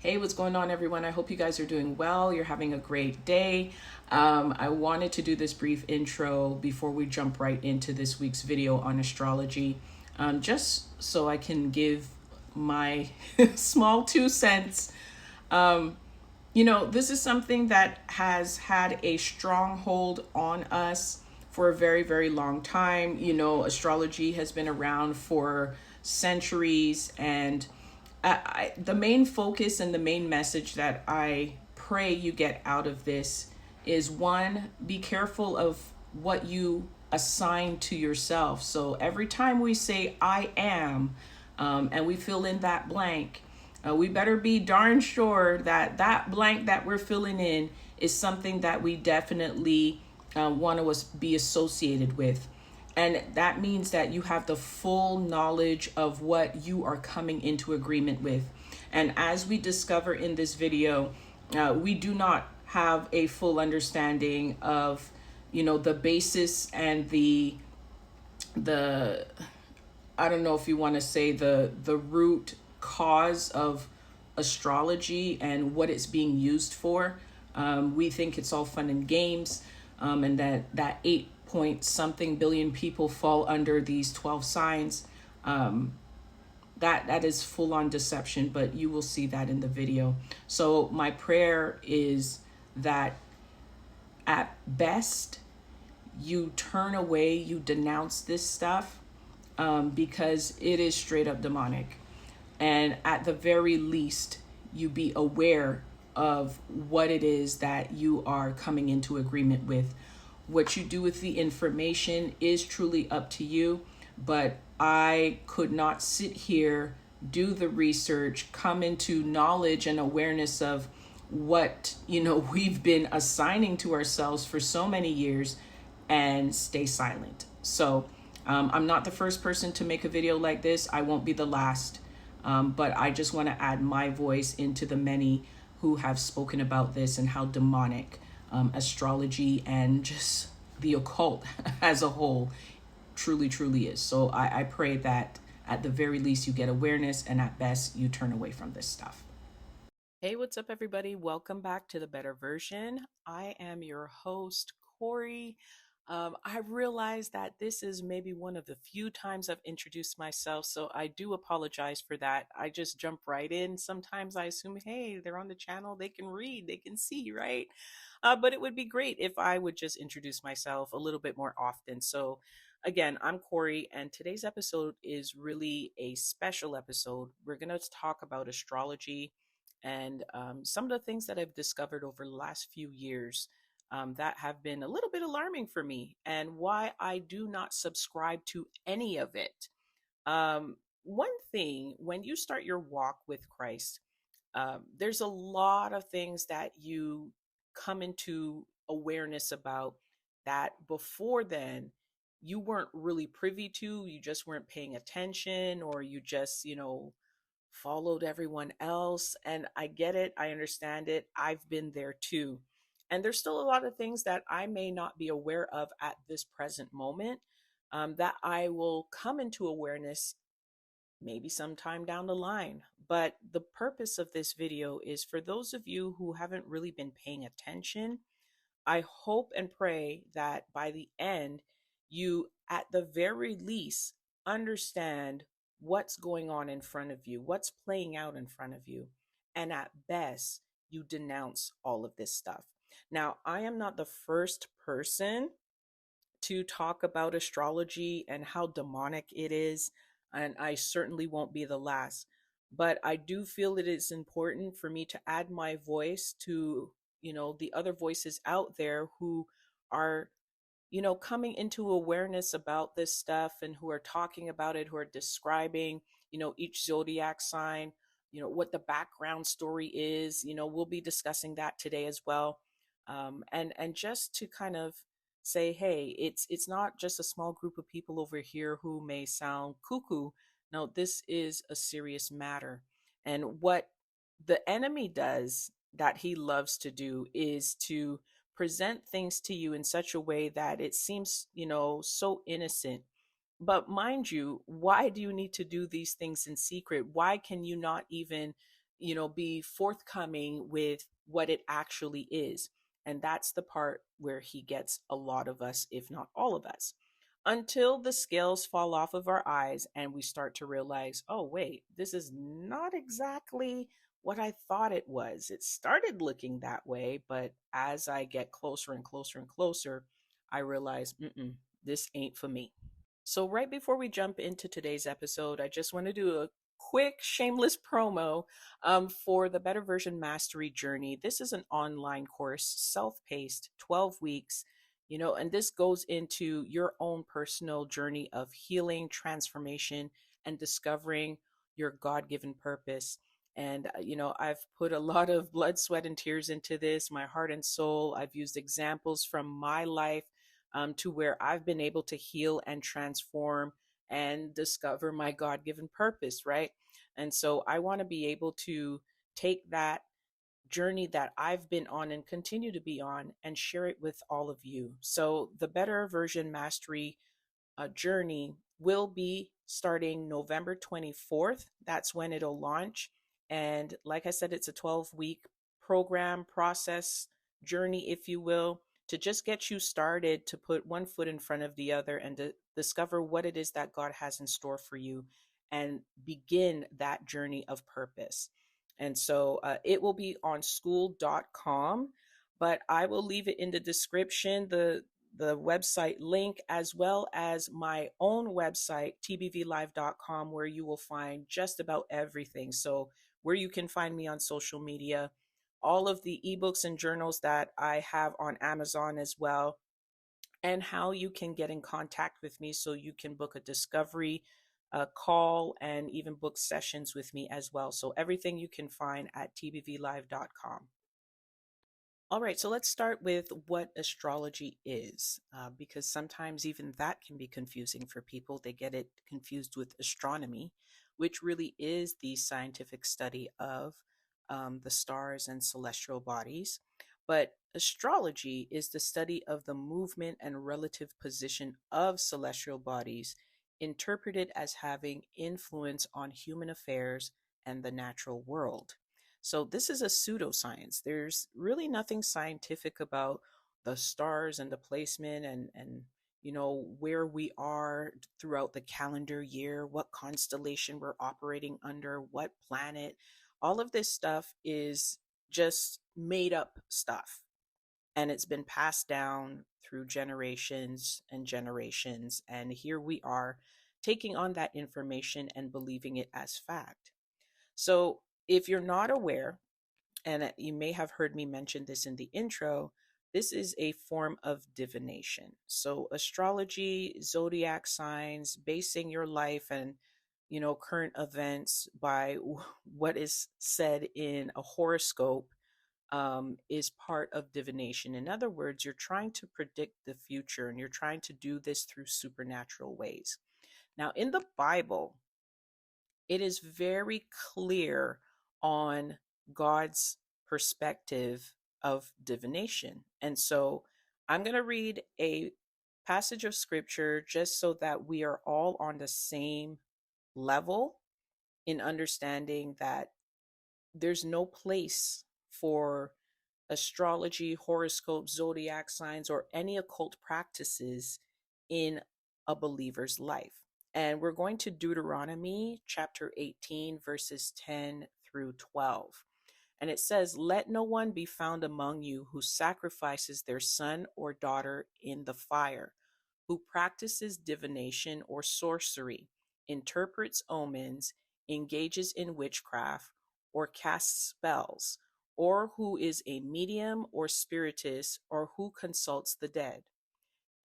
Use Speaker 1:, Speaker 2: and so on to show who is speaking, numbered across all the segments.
Speaker 1: Hey, what's going on, everyone? I hope you guys are doing well. You're having a great day. I wanted to do this brief intro before we jump right into this week's video on astrology, just so I can give my small 2 cents. This is something that has had a stronghold on us for a very, very long time. Astrology has been around for centuries, and the main focus and the main message that I pray you get out of this is one, be careful of what you assign to yourself. So every time we say I am, and we fill in that blank, we better be darn sure that that blank that we're filling in is something that we definitely want to be associated with. And that means that you have the full knowledge of what you are coming into agreement with. And as we discover in this video, we do not have a full understanding of, the basis and the I don't know if you want to say the root cause of astrology and what it's being used for. We think it's all fun and games, and that 8 point something billion people fall under these 12 signs. That is full on deception, but you will see that in the video. So my prayer is that at best you turn away, you denounce this stuff, because it is straight up demonic. And at the very least, you be aware of what it is that you are coming into agreement with. What you do with the information is truly up to you, but I could not sit here, do the research, come into knowledge and awareness of what, we've been assigning to ourselves for so many years and stay silent. So I'm not the first person to make a video like this. I won't be the last. But I just want to add my voice into the many who have spoken about this and how demonic astrology and just the occult as a whole truly, truly is. So I pray that at the very least you get awareness, and at best you turn away from this stuff. Hey, what's up, everybody? Welcome back to the Better Version. I am your host, Corey. I realize that this is maybe one of the few times I've introduced myself, so I do apologize for that. I just jump right in. Sometimes I assume, hey, they're on the channel, they can read, they can see, right? But it would be great if I would just introduce myself a little bit more often. So, again, I'm Corey, and today's episode is really a special episode. We're going to talk about astrology and some of the things that I've discovered over the last few years that have been a little bit alarming for me, and why I do not subscribe to any of it. One thing, when you start your walk with Christ, there's a lot of things that you come into awareness about that before then you weren't really privy to. You just weren't paying attention, or you just, followed everyone else. And I get it. I understand it. I've been there too. And there's still a lot of things that I may not be aware of at this present moment, that I will come into awareness maybe sometime down the line. But the purpose of this video is for those of you who haven't really been paying attention. I hope and pray that by the end, you, at the very least, understand what's going on in front of you, what's playing out in front of you. And at best, you denounce all of this stuff. Now, I am not the first person to talk about astrology and how demonic it is, and I certainly won't be the last. But I do feel it is important for me to add my voice to, the other voices out there who are, coming into awareness about this stuff, and who are talking about it, who are describing, each zodiac sign, what the background story is. We'll be discussing that today as well. And just to kind of say, hey, it's not just a small group of people over here who may sound cuckoo. No, this is a serious matter. And what the enemy does, that he loves to do, is to present things to you in such a way that it seems, so innocent. But mind you, why do you need to do these things in secret? Why can you not even be forthcoming with what it actually is. And that's the part where he gets a lot of us, if not all of us, until the scales fall off of our eyes and we start to realize, oh, wait, this is not exactly what I thought it was. It started looking that way, but as I get closer and closer and closer, I realize, this ain't for me. So, right before we jump into today's episode, I just want to do a quick shameless promo for the Better Version Mastery Journey. This is an online course, self paced, 12 weeks, and this goes into your own personal journey of healing, transformation, and discovering your God given purpose. And, I've put a lot of blood, sweat, and tears into this, my heart and soul. I've used examples from my life to where I've been able to heal and transform and discover my God given purpose, right? And so I want to be able to take that journey that I've been on and continue to be on and share it with all of you. So the Better Version Mastery Journey will be starting November 24th. That's when it'll launch. And like I said, it's a 12-week program, process, journey, if you will, to just get you started, to put one foot in front of the other and to discover what it is that God has in store for you and begin that journey of purpose. And so it will be on school.com, but I will leave it in the description, the website link, as well as my own website, tbvlive.com, where you will find just about everything. So where you can find me on social media, all of the ebooks and journals that I have on Amazon as well, and how you can get in contact with me so you can book a discovery call and even book sessions with me as well. So everything you can find at tbvlive.com. All right, so let's start with what astrology is, because sometimes even that can be confusing for people. They get it confused with astronomy, which really is the scientific study of the stars and celestial bodies. But astrology is the study of the movement and relative position of celestial bodies, interpreted as having influence on human affairs and the natural world. So this is a pseudoscience. There's really nothing scientific about the stars and the placement and where we are throughout the calendar year, what constellation we're operating under, what planet. All of this stuff is just made up stuff. And it's been passed down through generations and generations. And here we are taking on that information and believing it as fact. So if you're not aware, and you may have heard me mention this in the intro, this is a form of divination. So astrology, zodiac signs, basing your life and current events by what is said in a horoscope is part of divination. In other words, you're trying to predict the future and you're trying to do this through supernatural ways. Now, in the Bible, it is very clear on God's perspective of divination. And so I'm going to read a passage of scripture just so that we are all on the same level in understanding that there's no place for astrology, horoscope, zodiac signs, or any occult practices in a believer's life. And we're going to Deuteronomy chapter 18, verses 10 through 12. And it says, "Let no one be found among you who sacrifices their son or daughter in the fire, who practices divination or sorcery, interprets omens, engages in witchcraft, or casts spells, or who is a medium or spiritist, or who consults the dead.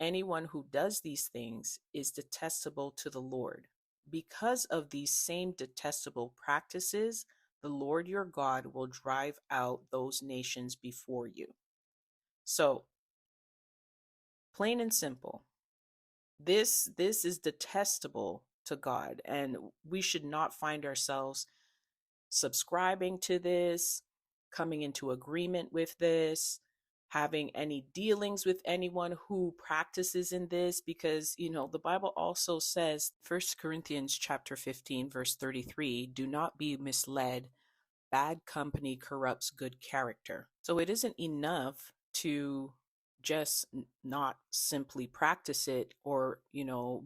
Speaker 1: Anyone who does these things is detestable to the Lord. Because of these same detestable practices, the Lord your God will drive out those nations before you." So, plain and simple, this is detestable to God, and we should not find ourselves subscribing to this, coming into agreement with this, having any dealings with anyone who practices in this, because the Bible also says, 1 Corinthians chapter 15 verse 33, "Do not be misled. bad company corrupts good character. So it isn't enough to just not simply practice it or,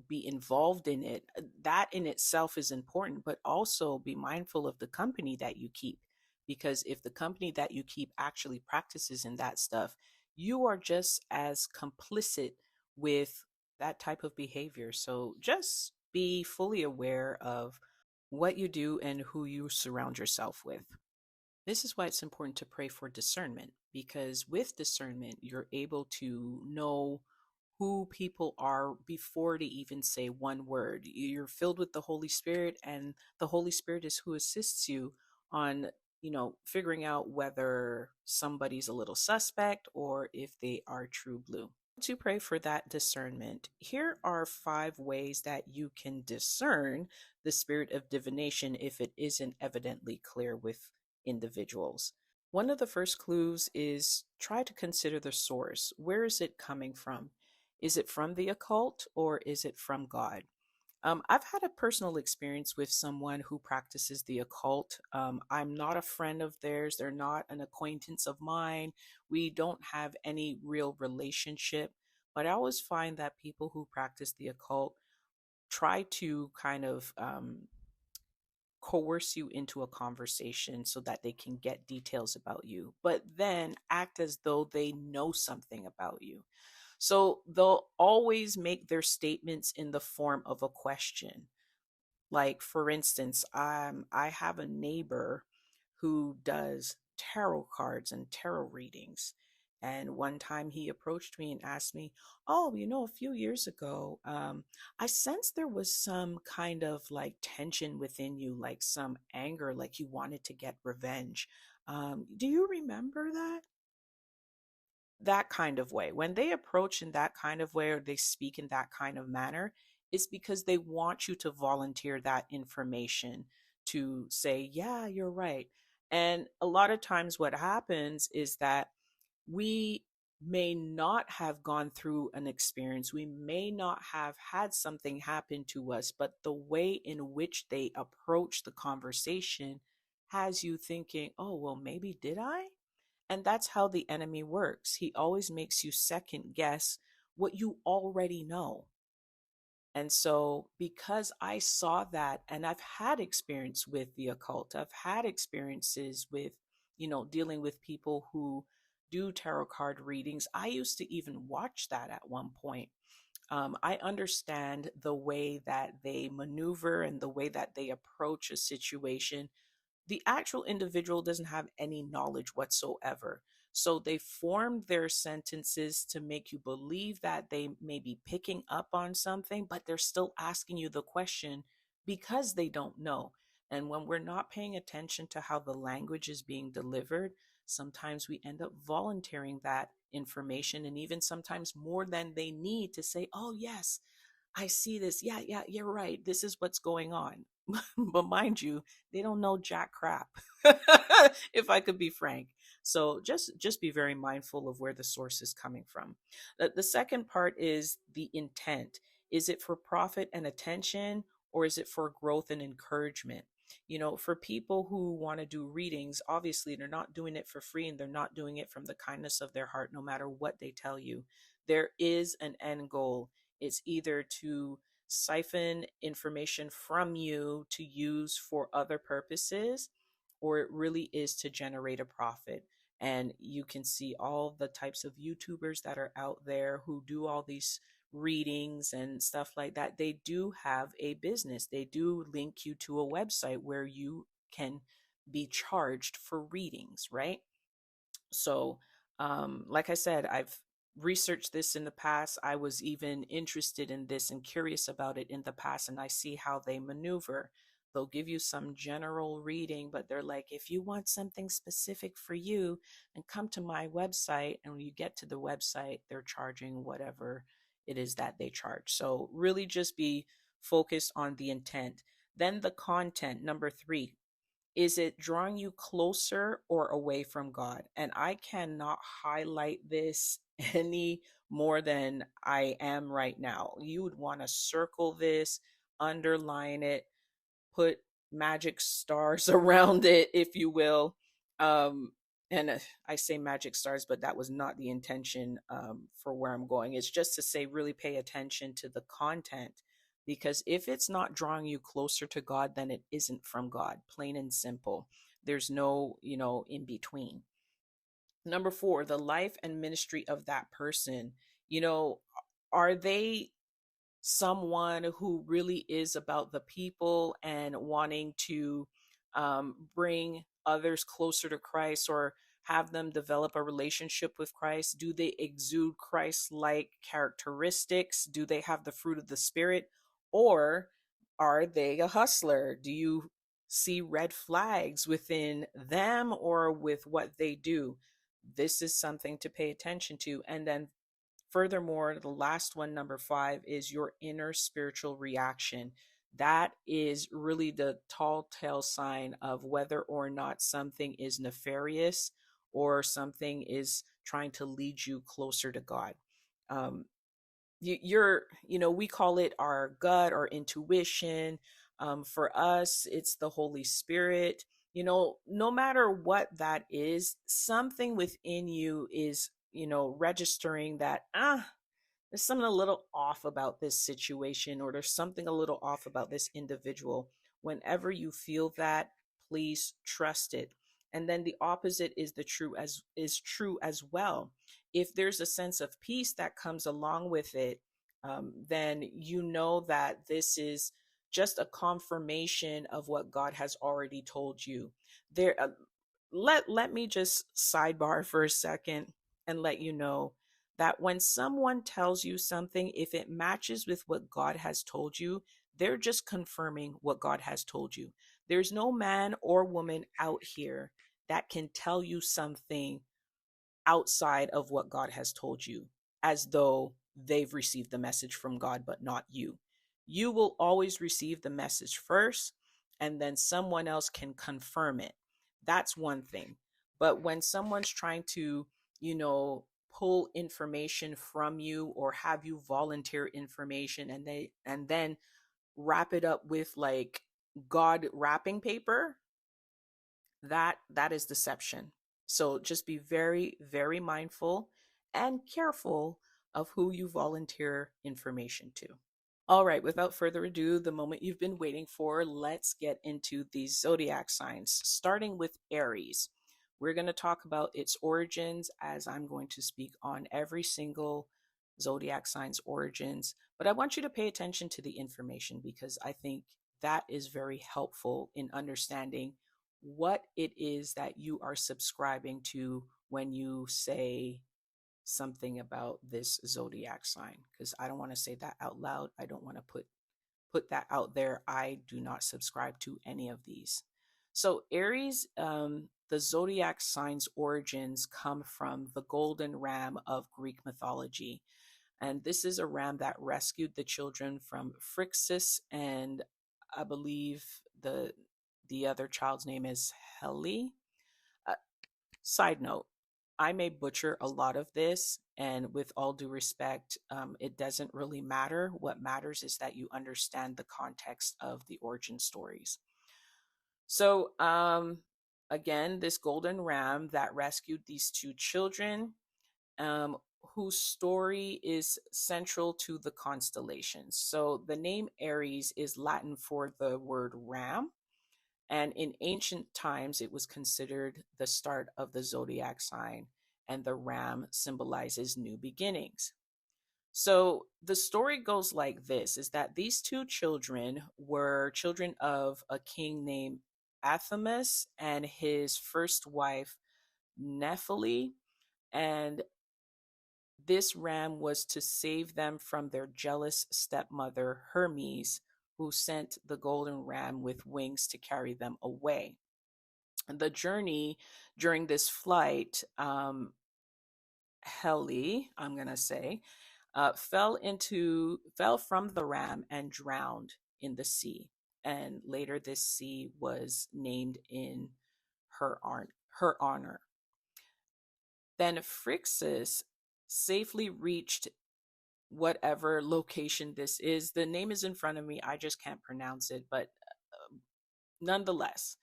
Speaker 1: be involved in it. That in itself is important, but also be mindful of the company that you keep. Because if the company that you keep actually practices in that stuff, you are just as complicit with that type of behavior. So just be fully aware of what you do and who you surround yourself with. This is why it's important to pray for discernment, because with discernment, you're able to know who people are before to even say one word. You're filled with the Holy Spirit, and the Holy Spirit is who assists you on, figuring out whether somebody's a little suspect or if they are true blue. To pray for that discernment, here are 5 ways that you can discern the spirit of divination if it isn't evidently clear with individuals. One of the first clues is try to consider the source. Where is it coming from? Is it from the occult or is it from God? I've had a personal experience with someone who practices the occult. I'm not a friend of theirs. They're not an acquaintance of mine. We don't have any real relationship. But I always find that people who practice the occult try to kind of coerce you into a conversation so that they can get details about you, but then act as though they know something about you. So they'll always make their statements in the form of a question. Like, for instance, I have a neighbor who does tarot cards and tarot readings. And one time he approached me and asked me, "Oh, a few years ago, I sensed there was some kind of like tension within you, like some anger, like you wanted to get revenge. Do you remember that?" That kind of way. When they approach in that kind of way or they speak in that kind of manner, it's because they want you to volunteer that information to say, "Yeah, you're right." And a lot of times, what happens is that we may not have gone through an experience, we may not have had something happen to us, but the way in which they approach the conversation has you thinking, "Oh, well, maybe did I?" And that's how the enemy works. He always makes you second guess what you already know. And so, because I saw that, and I've had experience with the occult, I've had experiences with, dealing with people who do tarot card readings. I used to even watch that at one point. I understand the way that they maneuver and the way that they approach a situation. The actual individual doesn't have any knowledge whatsoever. So they form their sentences to make you believe that they may be picking up on something, but they're still asking you the question because they don't know. And when we're not paying attention to how the language is being delivered, sometimes we end up volunteering that information and even sometimes more than they need to say, "Oh, yes, I see this. Yeah, yeah, you're right. This is what's going on." But mind you, they don't know jack crap. If I could be frank. So just be very mindful of where the source is coming from. The second part is the intent. Is it for profit and attention, or is it for growth and encouragement? For people who want to do readings, obviously they're not doing it for free and they're not doing it from the kindness of their heart, no matter what they tell you. There is an end goal. It's either to siphon information from you to use for other purposes, or it really is to generate a profit. And you can see all the types of YouTubers that are out there who do all these readings and stuff like that. They do have a business, they do link you to a website where you can be charged for readings, right? So, like I said, I've researched this in the past. I was even interested in this and curious about it in the past, and I see how they maneuver. They'll give you some general reading, but they're like, "If you want something specific for you, and come to my website." And when you get to the website, they're charging whatever it is that they charge. So, really just be focused on the intent. Then the content, number 3, is it drawing you closer or away from God? And I cannot highlight this any more than I am right now. You would want to circle this, underline it, put magic stars around it, if you will. Um, and I say magic stars, but that was not the intention for where I'm going. It's just to say, really pay attention to the content, because if it's not drawing you closer to God, then it isn't from God, plain and simple. There's no, in between. Number four, the life and ministry of that person. You know, are they someone who really is about the people and wanting to bring others closer to Christ, or have them develop a relationship with Christ? Do they exude Christ like characteristics? Do they have the fruit of the Spirit? Or are they a hustler? Do you see red flags within them or with what they do? This is something to pay attention to. And then furthermore, the last one, number five, is your inner spiritual reaction. That is really the tall tale sign of whether or not something is nefarious or something is trying to lead you closer to God. Um, we call it our gut, our intuition. For us, it's the Holy Spirit. No matter what that is, something within you is, registering that, there's something a little off about this situation, or there's something a little off about this individual. Whenever you feel that, please trust it. And then the opposite is true as well. If there's a sense of peace that comes along with it, then you know that this is just a confirmation of what God has already told you. There, let me just sidebar for a second and let you know that when someone tells you something, if it matches with what God has told you, they're just confirming what God has told you. There's no man or woman out here that can tell you something outside of what God has told you, as though they've received the message from God, but not you. You will always receive the message first, and then someone else can confirm it. That's one thing. But when someone's trying to, pull information from you or have you volunteer information, and then wrap it up with like God wrapping paper, that is deception. So just be very, very mindful and careful of who you volunteer information to. All right, without further ado, the moment you've been waiting for, let's get into these zodiac signs, starting with Aries. We're going to talk about its origins, as I'm going to speak on every single zodiac sign's origins. But I want you to pay attention to the information, because I think that is very helpful in understanding what it is that you are subscribing to when you say something about this zodiac sign, because I don't want to say that out loud. I don't want to put that out there. I do not subscribe to any of these. So Aries, the zodiac sign's origins come from the golden ram of Greek mythology. And this is a ram that rescued the children from Phrixus, and I believe the other child's name is Heli. Uh, Side note, I may butcher a lot of this, and with all due respect, it doesn't really matter. What matters is that you understand the context of the origin stories. So, again, this golden ram that rescued these two children, um, whose story is central to the constellations. So, the name Aries is Latin for the word ram. And in ancient times, it was considered the start of the zodiac sign, and the ram symbolizes new beginnings. So the story goes like this, is that these two children were children of a king named Athamas and his first wife, Nephili. And this ram was to save them from their jealous stepmother, Hermes, who sent the golden ram with wings to carry them away. The journey during this flight, Heli, I'm gonna say, fell from the ram and drowned in the sea. And later, this sea was named in her honor. Then Phrixus safely reached whatever location this is. The name is in front of me. I just can't pronounce it, but Nonetheless,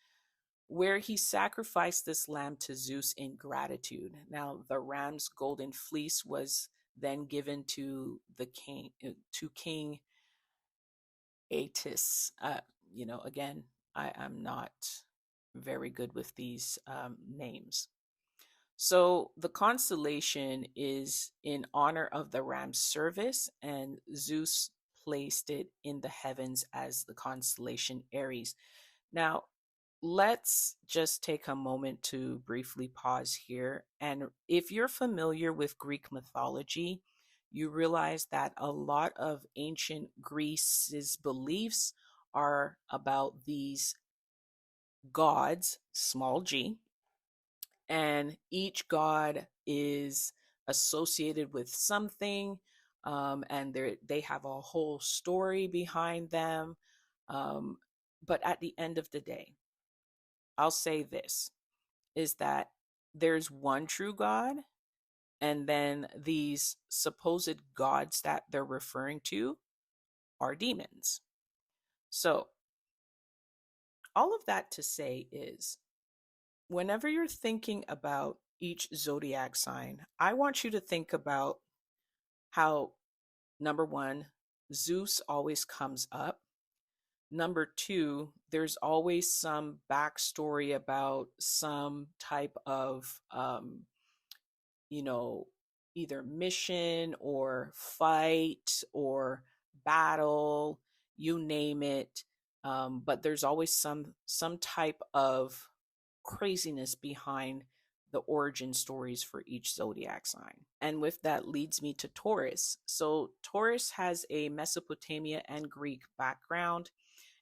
Speaker 1: where he sacrificed this lamb to Zeus in gratitude. Now, the ram's golden fleece was then given to the king, to King Atis. Again, I'm not very good with these names. So the constellation is in honor of the ram's service, and Zeus placed it in the heavens as the constellation Aries. Now, let's just take a moment to briefly pause here. And if you're familiar with Greek mythology, you realize that a lot of ancient Greece's beliefs are about these gods, small g, and each god is associated with something, and they have a whole story behind them. But at the end of the day, I'll say this is that there's one true God, and then these supposed gods that they're referring to are demons. So, all of that to say is whenever you're thinking about each zodiac sign, I want you to think about how, number one, Zeus always comes up. Number two, there's always some backstory about some type of, you know, either mission or fight or battle, you name it. But there's always some type of craziness behind the origin stories for each zodiac sign. And with that leads me to Taurus. So Taurus has a Mesopotamia and Greek background.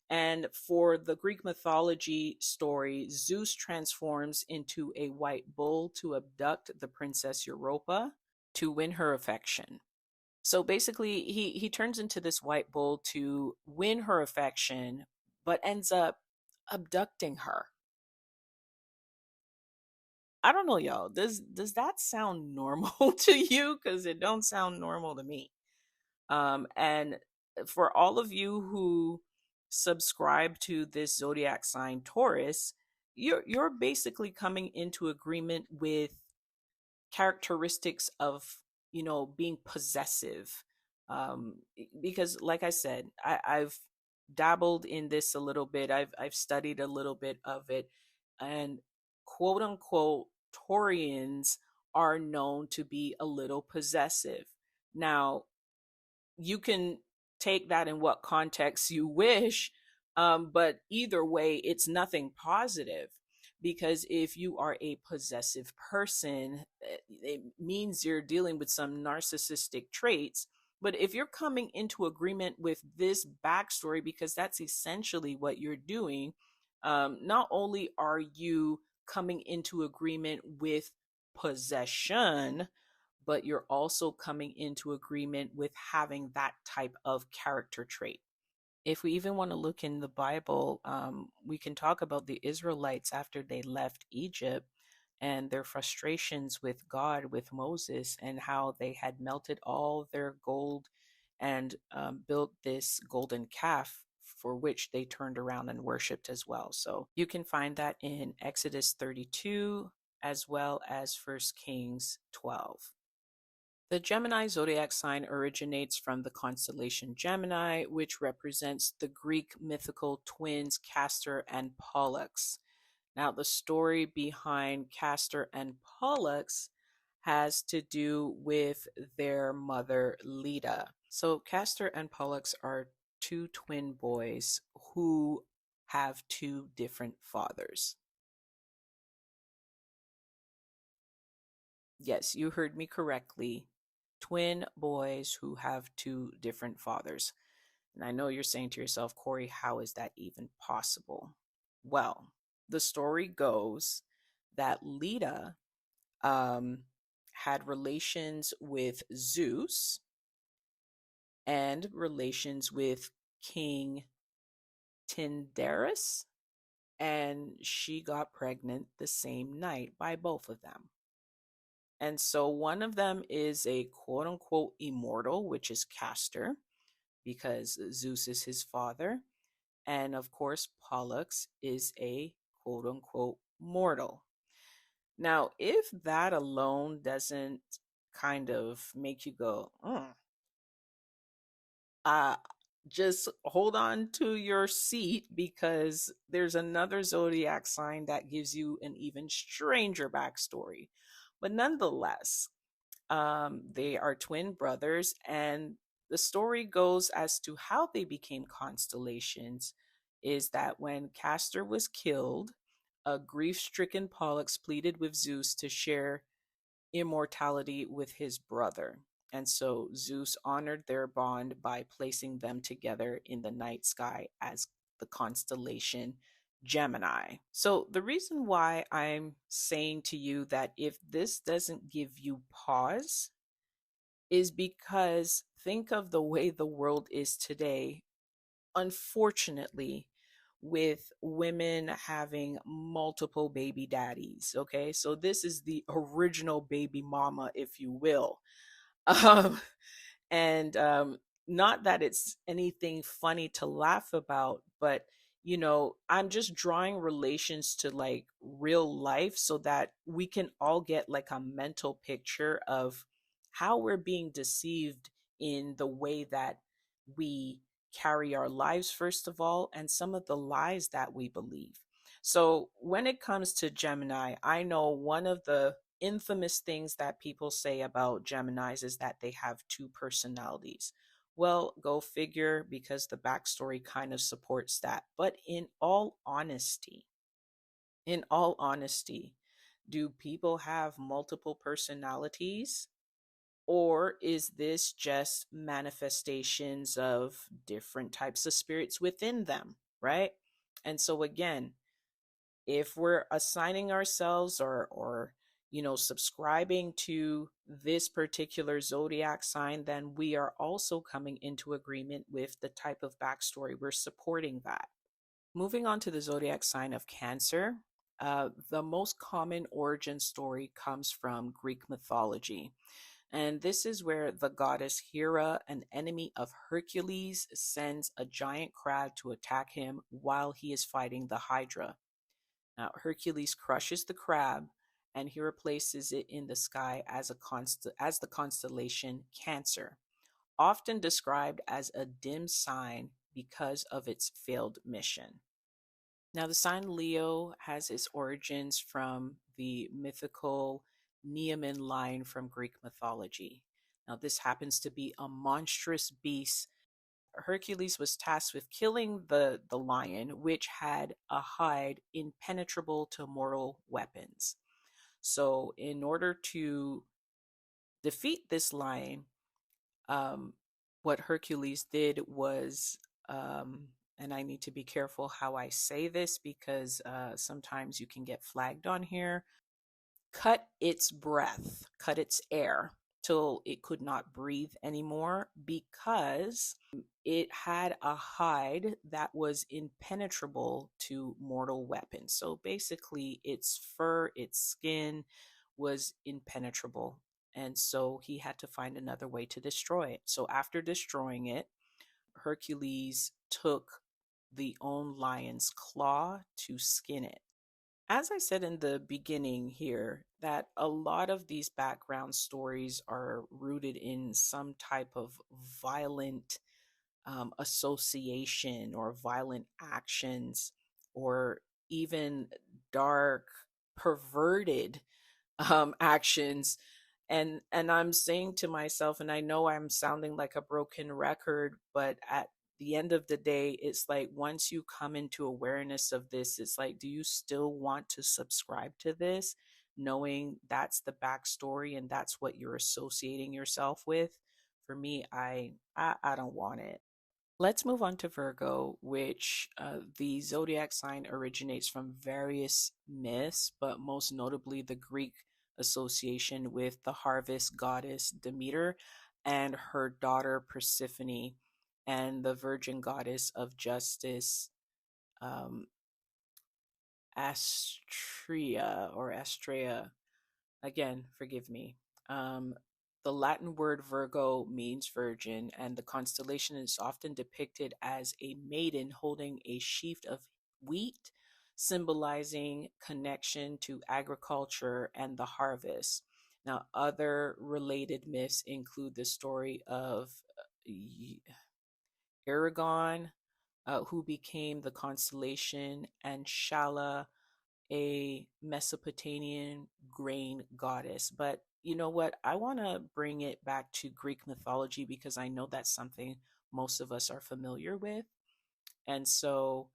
Speaker 1: And for the Greek mythology story, Zeus transforms into a white bull to abduct the princess Europa to win her affection. So basically, he turns into this white bull to win her affection, but ends up abducting her. I don't know, y'all. Does that sound normal to you? Because it don't sound normal to me. And for all of you who subscribe to this zodiac sign Taurus, you're basically coming into agreement with characteristics of being possessive, because like I said, I've dabbled in this a little bit. I've studied a little bit of it, and quote unquote Taurians are known to be a little possessive. Now, you can take that in what context you wish, but either way, it's nothing positive. Because if you are a possessive person, it means you're dealing with some narcissistic traits. But if you're coming into agreement with this backstory, because that's essentially what you're doing, not only are you coming into agreement with possession, but you're also coming into agreement with having that type of character trait. If we even want to look in the Bible, we can talk about the Israelites after they left Egypt and their frustrations with God, with Moses, and how they had melted all their gold and built this golden calf for which they turned around and worshiped as well. So you can find that in Exodus 32 as well as 1 Kings 12. The Gemini zodiac sign originates from the constellation Gemini, which represents the Greek mythical twins Castor and Pollux. Now, the story behind Castor and Pollux has to do with their mother, Leda. So, Castor and Pollux are two twin boys who have two different fathers. Yes, you heard me correctly. Twin boys who have two different fathers. And I know you're saying to yourself, Corey, how is that even possible? Well, the story goes that Leda had relations with Zeus and relations with King Tyndareus, and she got pregnant the same night by both of them. And so one of them is a quote unquote immortal, which is Castor, because Zeus is his father. And of course, Pollux is a quote unquote mortal. Now, if that alone doesn't kind of make you go, uh, just hold on to your seat, because there's another zodiac sign that gives you an even stranger backstory. But nonetheless, they are twin brothers, and the story goes as to how they became constellations is that when Castor was killed, a grief stricken Pollux pleaded with Zeus to share immortality with his brother. And so Zeus honored their bond by placing them together in the night sky as the constellation Gemini. So, the reason why I'm saying to you that if this doesn't give you pause is because think of the way the world is today, unfortunately, with women having multiple baby daddies. Okay, so this is the original baby mama, if you will. Um, and not that it's anything funny to laugh about, but I'm just drawing relations to like real life so that we can all get like a mental picture of how we're being deceived in the way that we carry our lives, first of all, and some of the lies that we believe. So when it comes to Gemini, I know one of the infamous things that people say about Geminis is that they have two personalities. Well, go figure, because the backstory kind of supports that. But in all honesty, do people have multiple personalities? Or is this just manifestations of different types of spirits within them, right? And so again, if we're assigning ourselves or subscribing to this particular zodiac sign, then we are also coming into agreement with the type of backstory. We're supporting that. Moving on to the zodiac sign of Cancer, the most common origin story comes from Greek mythology. And this is where the goddess Hera, an enemy of Hercules, sends a giant crab to attack him while he is fighting the Hydra. Now, Hercules crushes the crab, and he replaces it in the sky as as the constellation Cancer, often described as a dim sign because of its failed mission. Now, the sign Leo has its origins from the mythical Nemean lion from Greek mythology. Now, this happens to be a monstrous beast. Hercules was tasked with killing the lion, which had a hide impenetrable to mortal weapons. So, in order to defeat this lion, um, what Hercules did was, and I need to be careful how I say this because sometimes you can get flagged on here, cut its breath, cut its air till it could not breathe anymore, because it had a hide that was impenetrable to mortal weapons. So basically, its fur, its skin was impenetrable. And so he had to find another way to destroy it. So after destroying it, Hercules took the own lion's claw to skin it. As I said in the beginning here, that a lot of these background stories are rooted in some type of violent association or violent actions, or even dark, perverted actions. And I'm saying to myself, and I know I'm sounding like a broken record, but at the end of the day, it's like once you come into awareness of this, it's like, do you still want to subscribe to this, knowing that's the backstory and that's what you're associating yourself with? For me, I don't want it. Let's move on to Virgo, which the zodiac sign originates from various myths, but most notably the Greek association with the harvest goddess Demeter and her daughter Persephone, and the virgin goddess of justice, um, Astrea or Astrea. Again, forgive me. The Latin word Virgo means virgin, and the constellation is often depicted as a maiden holding a sheaf of wheat, symbolizing connection to agriculture and the harvest. Now, other related myths include the story of Aragon, who became the constellation, and Shala, a Mesopotamian grain goddess. But you know what? I want to bring it back to Greek mythology because I know that's something most of us are familiar with. And so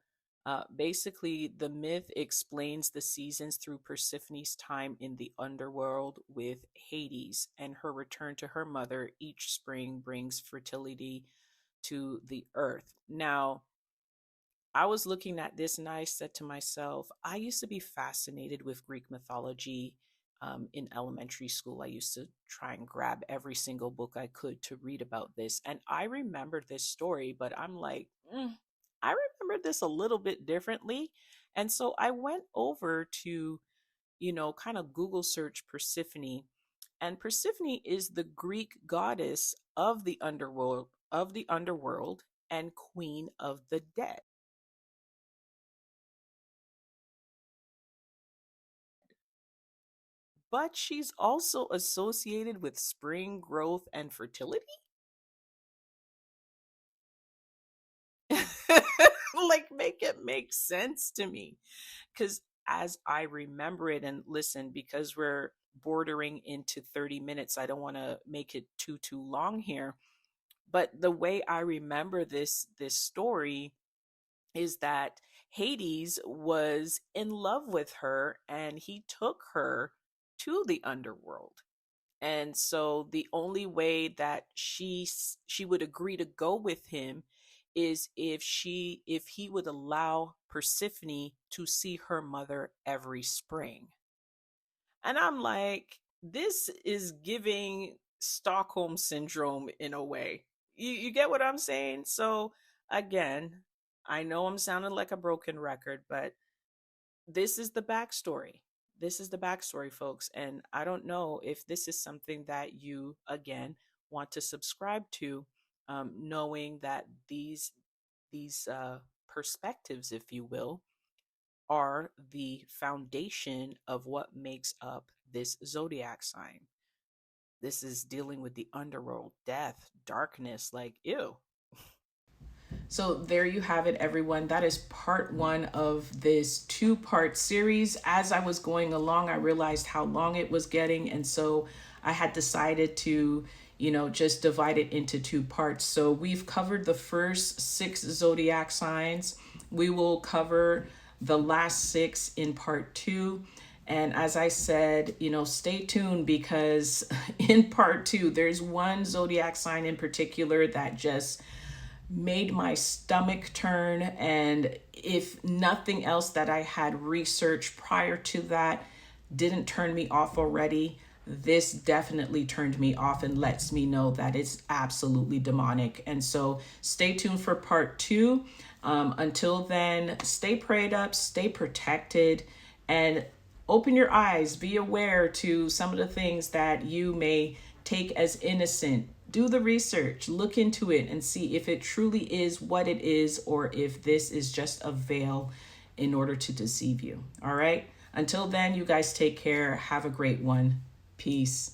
Speaker 1: basically, the myth explains the seasons through Persephone's time in the underworld with Hades, and her return to her mother each spring brings fertility to the earth. Now, I was looking at this and I said to myself, I used to be fascinated with Greek mythology in elementary school. I used to try and grab every single book I could to read about this. And I remembered this story, but I'm like, I remember this a little bit differently. And so I went over to, kind of Google search Persephone. And Persephone is the Greek goddess of the underworld and queen of the dead. But she's also associated with spring growth and fertility. Like, make it make sense to me. Because as I remember it, and listen, because we're bordering into 30 minutes, I don't want to make it too long here. But the way I remember this story is that Hades was in love with her and he took her to the underworld. And so the only way that she would agree to go with him is if he would allow Persephone to see her mother every spring. And I'm like, this is giving Stockholm syndrome in a way. You get what I'm saying? So again, I know I'm sounding like a broken record, but this is the backstory. This is the backstory, folks. And I don't know if this is something that you, again, want to subscribe to, knowing that these perspectives, if you will, are the foundation of what makes up this zodiac sign. This is dealing with the underworld, death, darkness, like, ew. So there you have it, everyone. That is part one of this two-part series. As I was going along, I realized how long it was getting. And so I had decided to, just divide it into two parts. So we've covered the first 6 zodiac signs. We will cover the last 6 in part 2. And as I said, stay tuned because in part 2, there's one zodiac sign in particular that just made my stomach turn. And if nothing else that I had researched prior to that didn't turn me off already, this definitely turned me off and lets me know that it's absolutely demonic. And so stay tuned for part 2. Until then, stay prayed up, stay protected, and open your eyes. Be aware to some of the things that you may take as innocent. Do the research, look into it, and see if it truly is what it is, or if this is just a veil in order to deceive you. All right. Until then, you guys take care. Have a great one. Peace.